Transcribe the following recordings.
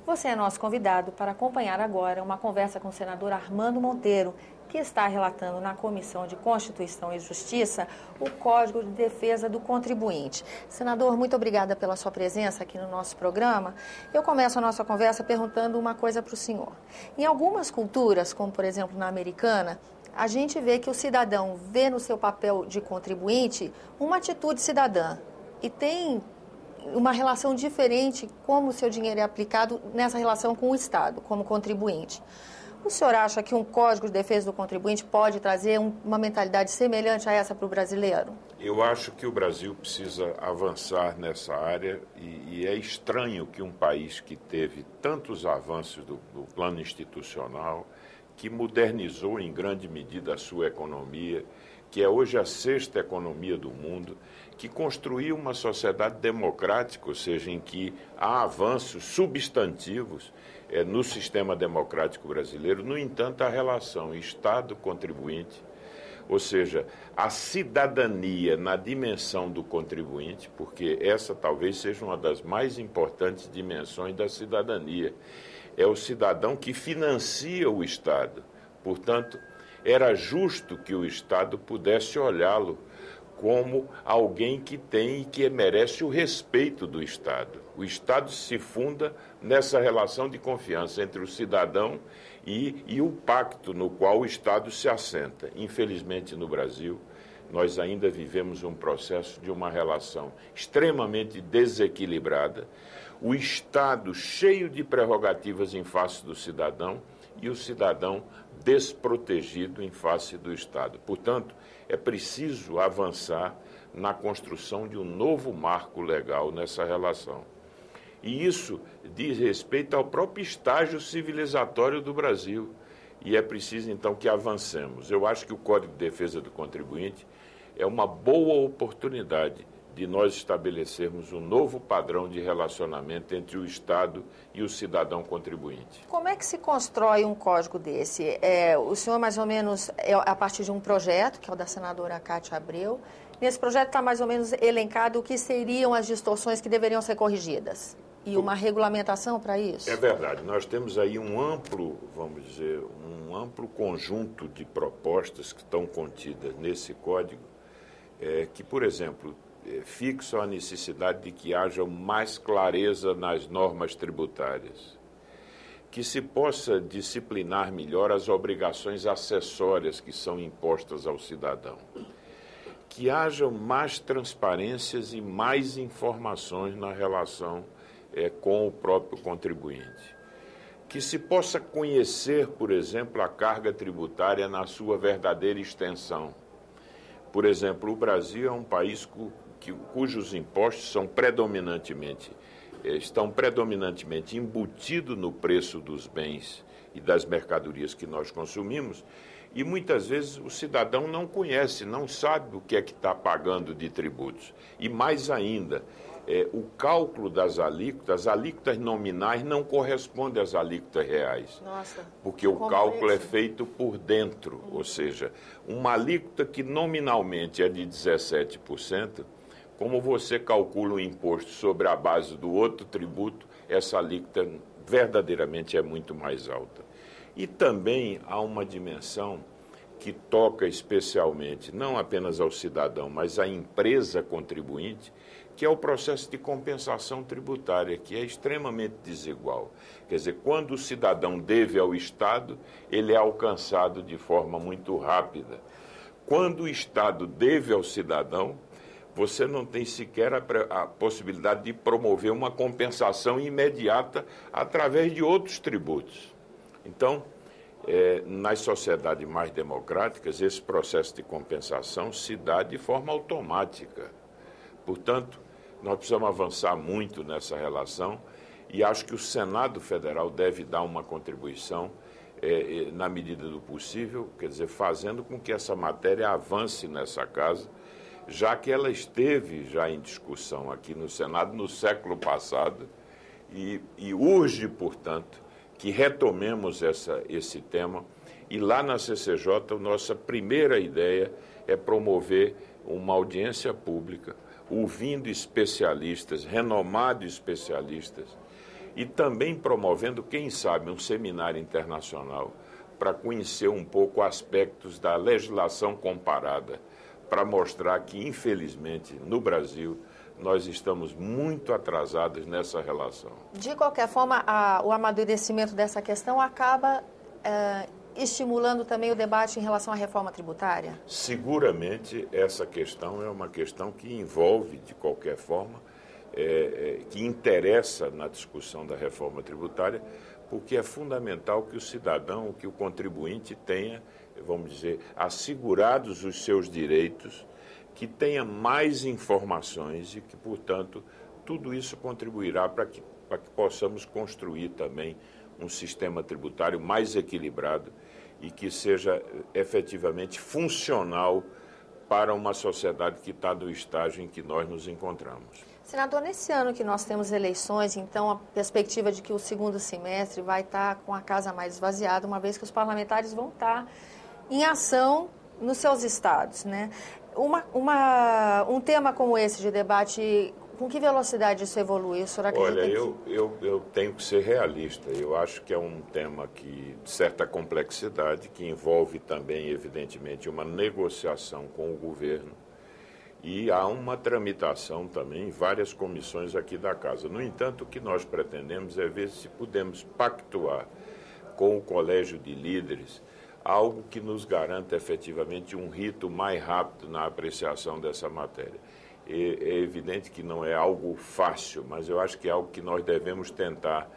Você é nosso convidado para acompanhar agora uma conversa com o senador Armando Monteiro, que está relatando na Comissão de Constituição e Justiça o Código de Defesa do Contribuinte. Senador, muito obrigada pela sua presença aqui no nosso programa. Eu começo a nossa conversa perguntando uma coisa para o senhor. Em algumas culturas, como por exemplo na americana, a gente vê que o cidadão vê no seu papel de contribuinte uma atitude cidadã e tem uma relação diferente como o seu dinheiro é aplicado nessa relação com o Estado, como contribuinte. O senhor acha que um Código de Defesa do Contribuinte pode trazer uma mentalidade semelhante a essa para o brasileiro? Eu acho que o Brasil precisa avançar nessa área e é estranho que um país que teve tantos avanços do plano institucional, que modernizou em grande medida a sua economia, que é hoje a sexta economia do mundo, que construiu uma sociedade democrática, ou seja, em que há avanços substantivos no sistema democrático brasileiro. No entanto, a relação Estado-contribuinte, ou seja, a cidadania na dimensão do contribuinte, porque essa talvez seja uma das mais importantes dimensões da cidadania, é o cidadão que financia o Estado. Portanto, era justo que o Estado pudesse olhá-lo como alguém que tem e que merece o respeito do Estado. O Estado se funda nessa relação de confiança entre o cidadão e o pacto no qual o Estado se assenta. Infelizmente, no Brasil, nós ainda vivemos um processo de uma relação extremamente desequilibrada, o Estado cheio de prerrogativas em face do cidadão e o cidadão desprotegido em face do Estado. Portanto, é preciso avançar na construção de um novo marco legal nessa relação. E isso diz respeito ao próprio estágio civilizatório do Brasil. E é preciso, então, que avancemos. Eu acho que o Código de Defesa do Contribuinte é uma boa oportunidade de nós estabelecermos um novo padrão de relacionamento entre o Estado e o cidadão contribuinte. Como é que se constrói um código desse? O senhor, mais ou menos, é a partir de um projeto, que é o da senadora Cátia Abreu. Nesse projeto está mais ou menos elencado o que seriam as distorções que deveriam ser corrigidas. E uma regulamentação para isso? É verdade. Nós temos aí um amplo, vamos dizer, um amplo conjunto de propostas que estão contidas nesse código, que, por exemplo, fixam a necessidade de que haja mais clareza nas normas tributárias, que se possa disciplinar melhor as obrigações acessórias que são impostas ao cidadão, que haja mais transparências e mais informações na relação com o próprio contribuinte, que se possa conhecer, por exemplo, a carga tributária na sua verdadeira extensão. Por exemplo, o Brasil é um país cujos impostos estão predominantemente embutidos no preço dos bens e das mercadorias que nós consumimos, e muitas vezes o cidadão não conhece, não sabe o que é que está pagando de tributos. E mais ainda, o cálculo das alíquotas nominais não corresponde às alíquotas reais. Nossa, porque o cálculo é feito por dentro, ou seja, uma alíquota que nominalmente é de 17%, como você calcula o imposto sobre a base do outro tributo, essa alíquota verdadeiramente é muito mais alta. E também há uma dimensão que toca especialmente, não apenas ao cidadão, mas à empresa contribuinte, que é o processo de compensação tributária, que é extremamente desigual. Quer dizer, quando o cidadão deve ao Estado, ele é alcançado de forma muito rápida. Quando o Estado deve ao cidadão, você não tem sequer a possibilidade de promover uma compensação imediata através de outros tributos. Então, nas sociedades mais democráticas, esse processo de compensação se dá de forma automática. Portanto, nós precisamos avançar muito nessa relação e acho que o Senado Federal deve dar uma contribuição na medida do possível, quer dizer, fazendo com que essa matéria avance nessa casa, já que ela esteve já em discussão aqui no Senado no século passado e urge, portanto, que retomemos esse tema. E lá na CCJ, a nossa primeira ideia é promover uma audiência pública, ouvindo especialistas, renomados especialistas, e também promovendo, quem sabe, um seminário internacional para conhecer um pouco aspectos da legislação comparada, para mostrar que, infelizmente, no Brasil, nós estamos muito atrasados nessa relação. De qualquer forma, o amadurecimento dessa questão acaba estimulando também o debate em relação à reforma tributária? Seguramente, essa questão é uma questão que envolve, de qualquer forma, que interessa na discussão da reforma tributária, porque é fundamental que o cidadão, que o contribuinte tenha, vamos dizer, assegurados os seus direitos, que tenha mais informações e que, portanto, tudo isso contribuirá para que possamos construir também um sistema tributário mais equilibrado e que seja efetivamente funcional para uma sociedade que está no estágio em que nós nos encontramos. Senador, nesse ano que nós temos eleições, então a perspectiva de que o segundo semestre vai estar com a casa mais esvaziada, uma vez que os parlamentares vão estar em ação nos seus estados, né? Um tema como esse de debate, com que velocidade isso evolui? O senhor acredita? Olha, eu tenho que ser realista. Eu acho que é um tema de certa complexidade, que envolve também, evidentemente, uma negociação com o governo. E há uma tramitação também em várias comissões aqui da Casa. No entanto, o que nós pretendemos é ver se podemos pactuar com o Colégio de Líderes algo que nos garanta efetivamente um rito mais rápido na apreciação dessa matéria. É evidente que não é algo fácil, mas eu acho que é algo que nós devemos tentar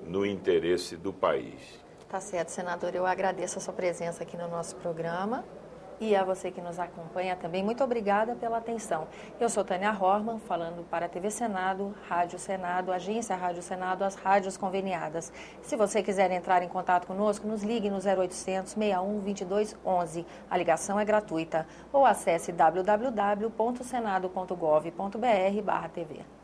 no interesse do país. Tá certo, senador. Eu agradeço a sua presença aqui no nosso programa. E a você que nos acompanha também, muito obrigada pela atenção. Eu sou Tânia Horman, falando para a TV Senado, Rádio Senado, Agência Rádio Senado, as rádios conveniadas. Se você quiser entrar em contato conosco, nos ligue no 0800 61 22 11. A ligação é gratuita. Ou acesse www.senado.gov.br/TV.